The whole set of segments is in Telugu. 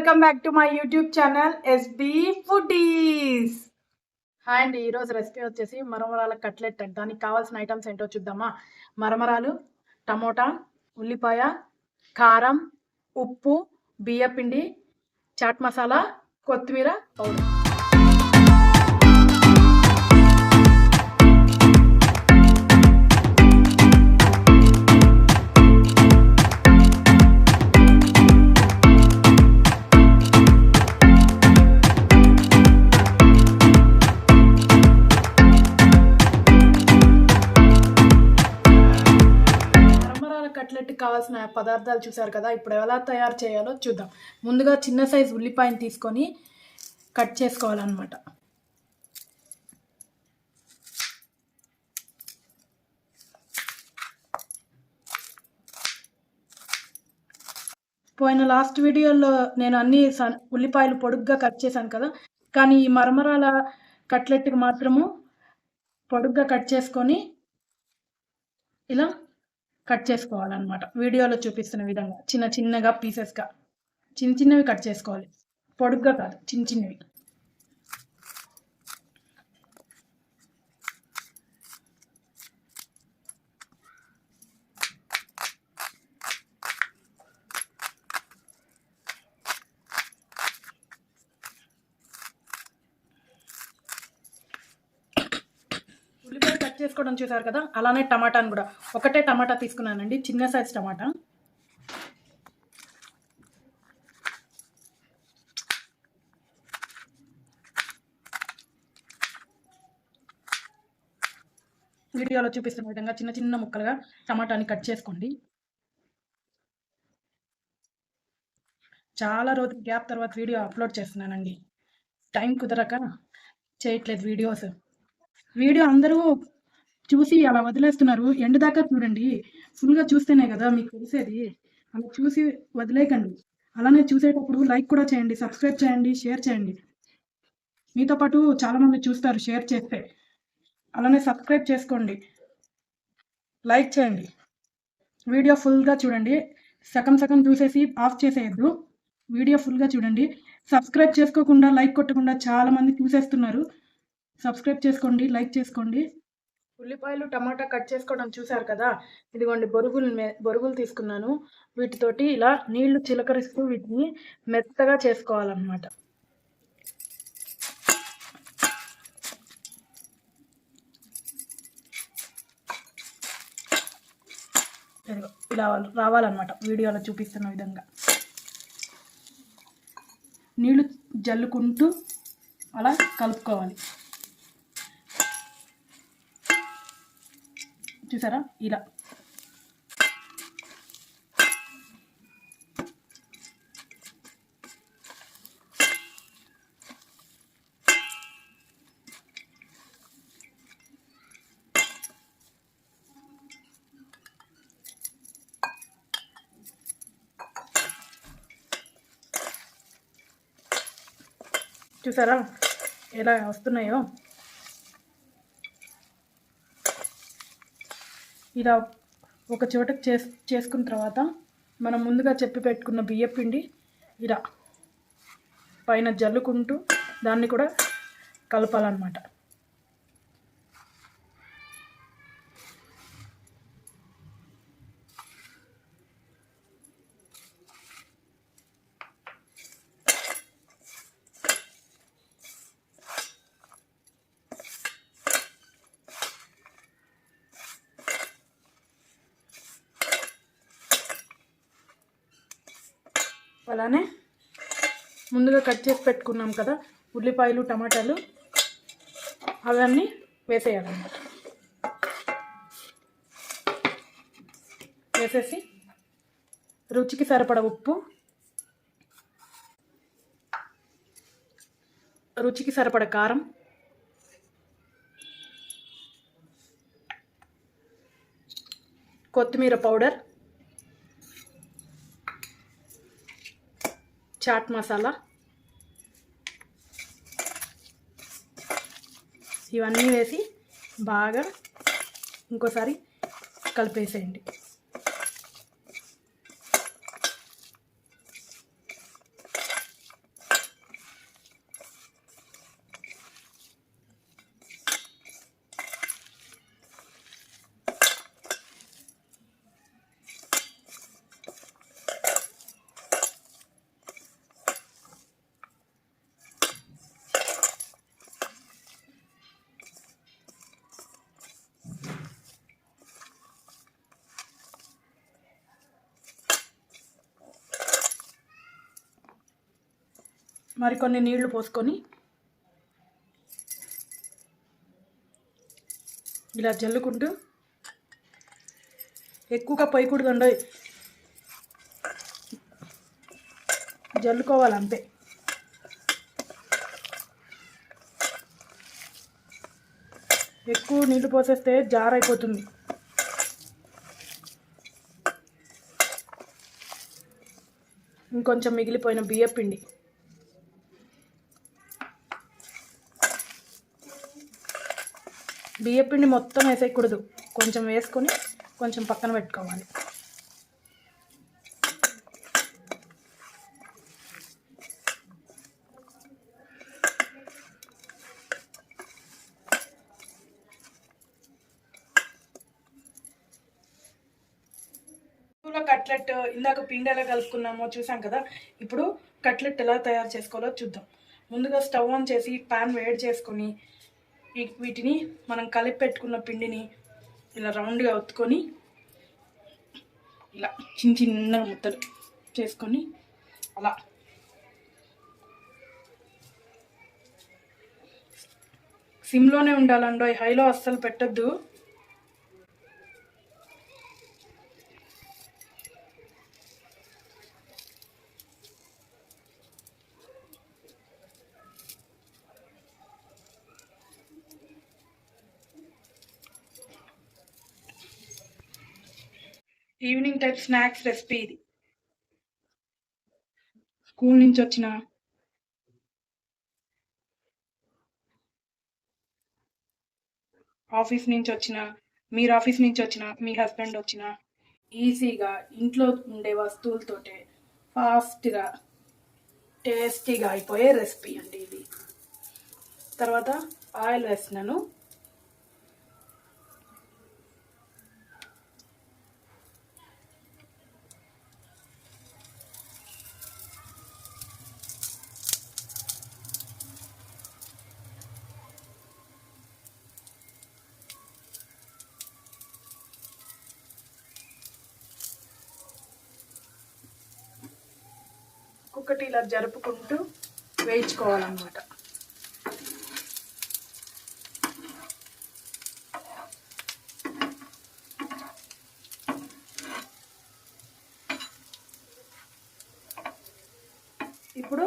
Welcome back to my YouTube channel SB foodies. Hi అండి, ఈరోజు రెసిపీ వచ్చేసి మరమరాల కట్లెట్. దానికి కావాల్సిన ఐటమ్స్ ఏంటో చూద్దామా. మరమరాలు, టమోటా, ఉల్లిపాయ, కారం, ఉప్పు, బియ్యపిండి, చాట్ మసాలా, కొత్తిమీర పౌడర్. కట్లెట్ కావాల్సిన పదార్థాలు చూసారు కదా. ఇప్పుడు ఎలా తయారు చేయాలో చూద్దాం. ముందుగా చిన్న సైజు ఉల్లిపాయను తీసుకొని కట్ చేసుకోవాలన్నమాట. పోయిన లాస్ట్ వీడియోలో నేను అన్ని ఉల్లిపాయలు పొడుగ్గా కట్ చేశాను కదా, కానీ ఈ మరమరాల కట్లెట్కి మాత్రము పొడుగ్గా కట్ చేసుకొని ఇలా కట్ చేసుకోవాలన్నమాట. వీడియోలో చూపిస్తున్న విధంగా చిన్న చిన్నగా పీసెస్గా చిన్నవి కట్ చేసుకోవాలి, పొడుగ్గా కాదు, చిన్నవి. చేసుకోవడం చూసారు కదా. అలానే టమాటాను కూడా ఒకటే టమాటా తీసుకున్నానండి, చిన్న సైజ్ టమాటా. వీడియోలో చూపిస్తున్న విధంగా చిన్న చిన్న ముక్కలుగా టమాటాని కట్ చేసుకోండి. చాలా రోజులు గ్యాప్ తర్వాత వీడియో అప్లోడ్ చేస్తున్నానండి, టైం కుదరక చేయట్లేదు వీడియో అందరూ చూసి అలా వదిలేస్తున్నారు. ఎండ్ దాకా చూడండి, ఫుల్గా చూస్తేనే కదా మీకు తెలిసేది. అలా చూసి వదిలేకండి. అలానే చూసేటప్పుడు లైక్ కూడా చేయండి, సబ్స్క్రైబ్ చేయండి, షేర్ చేయండి. మీతో పాటు చాలామంది చూస్తారు షేర్ చేస్తే. అలానే సబ్స్క్రైబ్ చేసుకోండి, లైక్ చేయండి. వీడియో ఫుల్గా చూడండి, సగం చూసేసి ఆఫ్ చేసేయద్దు. వీడియో ఫుల్గా చూడండి. సబ్స్క్రైబ్ చేసుకోకుండా లైక్ కొట్టకుండా చాలామంది చూసేస్తున్నారు. సబ్స్క్రైబ్ చేసుకోండి, లైక్ చేసుకోండి. ఉల్లిపాయలు, టమాటా కట్ చేసుకోవడం చూసారు కదా. ఇదిగోండి బొరుగులు తీసుకున్నాను. వీటితోటి ఇలా నీళ్లు చిలకరిస్తూ వీటిని మెత్తగా చేసుకోవాలన్నమాట. ఇలా రావాలన్నమాట. వీడియోలో చూపిస్తున్న విధంగా నీళ్లు జల్లుకుంటూ అలా కలుపుకోవాలి. చూసారా, ఇలా. చూసారా ఎలా వస్తున్నాయో. ఇలా ఒక చోటకి చేసుకున్న తర్వాత మనం ముందుగా చెప్పి పెట్టుకున్న బియ్యపిండి ఇలా పైన జల్లుకుంటూ దాన్ని కూడా కలపాలన్నమాట. అలానే ముందుగా కట్ చేసి పెట్టుకున్నాం కదా ఉల్లిపాయలు, టమాటాలు, అవన్నీ వేసేయాలన్నమాట. వేసేసి రుచికి సరిపడ ఉప్పు, రుచికి సరిపడ కారం, కొత్తిమీర పౌడర్, చాట్ మసాలా, ఇవన్నీ వేసి బాగా ఇంకోసారి కలిపేసేయండి. మరికొన్ని నీళ్లు పోసుకొని ఇలా జల్లుకుంటూ, ఎక్కువగా పోయకూడదండి, జల్లుకోవాలంతే. ఎక్కువ నీళ్లు పోసేస్తే జారైపోతుంది. ఇంకొంచెం మిగిలిపోయిన బియ్యపిండి మొత్తం వేసేయకూడదు, కొంచెం వేసుకొని కొంచెం పక్కన పెట్టుకోవాలి. కట్లెట్ ఇందాక పిండి ఎలా కలుపుకున్నామో చూసాం కదా. ఇప్పుడు కట్లెట్ ఎలా తయారు చేసుకోవాలో చూద్దాం. ముందుగా స్టవ్ ఆన్ చేసి ప్యాన్ వేడి చేసుకొని వీటిని మనం కలిపి పెట్టుకున్న పిండిని ఇలా రౌండ్గా ఒత్తుకొని ఇలా చిన్న ముద్దలు చేసుకొని అలా సిమ్లోనే ఉండాలండో, హైలో అస్సలు పెట్టద్దు. ఈవినింగ్ టైప్ స్నాక్స్ రెసిపీ ఇది. స్కూల్ నుంచి వచ్చిన, ఆఫీస్ నుంచి వచ్చిన, మీరు ఆఫీస్ నుంచి వచ్చిన, మీ హస్బెండ్ వచ్చిన, ఈజీగా ఇంట్లో ఉండే వస్తువులతోటే ఫాస్ట్గా టేస్టీగా అయిపోయే రెసిపీ అండి ఇది. తర్వాత ఆయిల్ వేస్తున్నాను. ఒక్కొక్కటి ఇలా జరుపుకుంటూ వేయించుకోవాలన్నమాట. ఇప్పుడు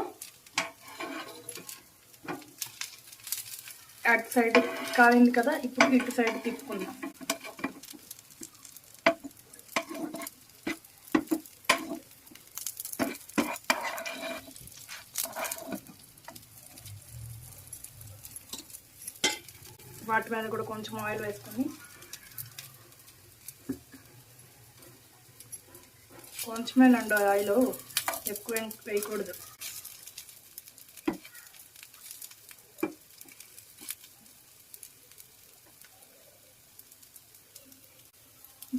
అటు సైడ్ కాలింది కదా, ఇప్పుడు ఇటు సైడ్ తిప్పుకుందాం. వాటి మీద కూడా కొంచెం ఆయిల్ వేసుకొని, కొంచెమేనండి ఆయిల్, ఎక్కువ వేయకూడదు.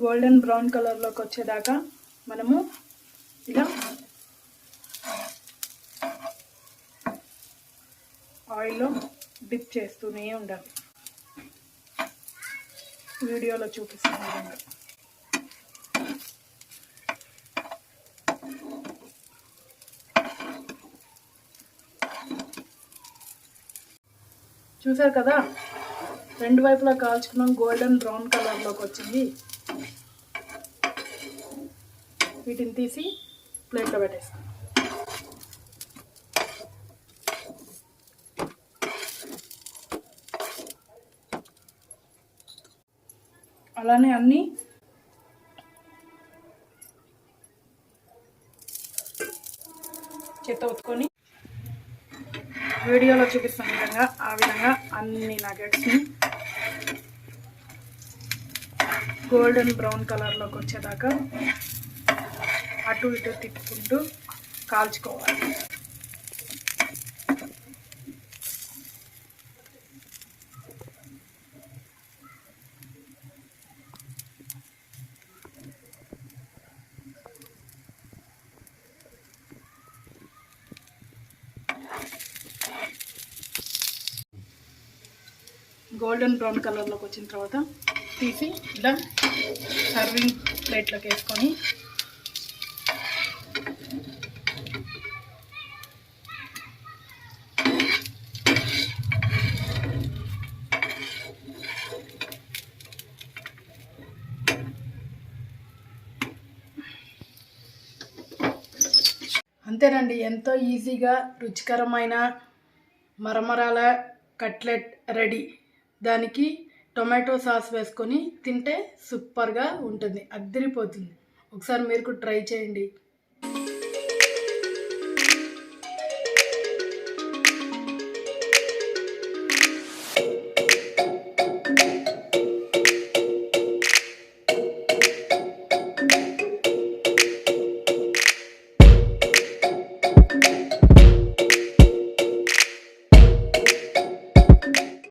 గోల్డెన్ బ్రౌన్ కలర్లోకి వచ్చేదాకా మనము ఇలా ఆయిల్లో డిప్ చేస్తూనే ఉండాలి. వీడియోలో చూపిస్తున్న విధంగా. చూసారు కదా, రెండు వైపులా కాల్చుకున్నాం, గోల్డెన్ బ్రౌన్ కలర్లోకి వచ్చింది. వీటిని తీసి ప్లేట్లో పెట్టేస్తాం. అలానే అన్నీ చేత్తో ఉత్తుకొని వీడియోలో చూపిస్తున్న విధంగా ఆ విధంగా అన్ని నగెట్స్ని గోల్డెన్ బ్రౌన్ కలర్లోకి వచ్చేదాకా అటు ఇటు తిప్పుకుంటూ కాల్చుకోవాలి. గోల్డెన్ బ్రౌన్ కలర్లోకి వచ్చిన తర్వాత తీసి ఇలా సర్వింగ్ ప్లేట్లోకి వేసుకొని అంతేనండి, ఎంతో ఈజీగా రుచికరమైన మరమరాల కట్లెట్ రెడీ. దానికి టొమాటో సాస్ వేసుకొని తింటే సూపర్గా ఉంటుంది, అద్దరిపోతుంది. ఒకసారి మీరు కూడా ట్రై చేయండి.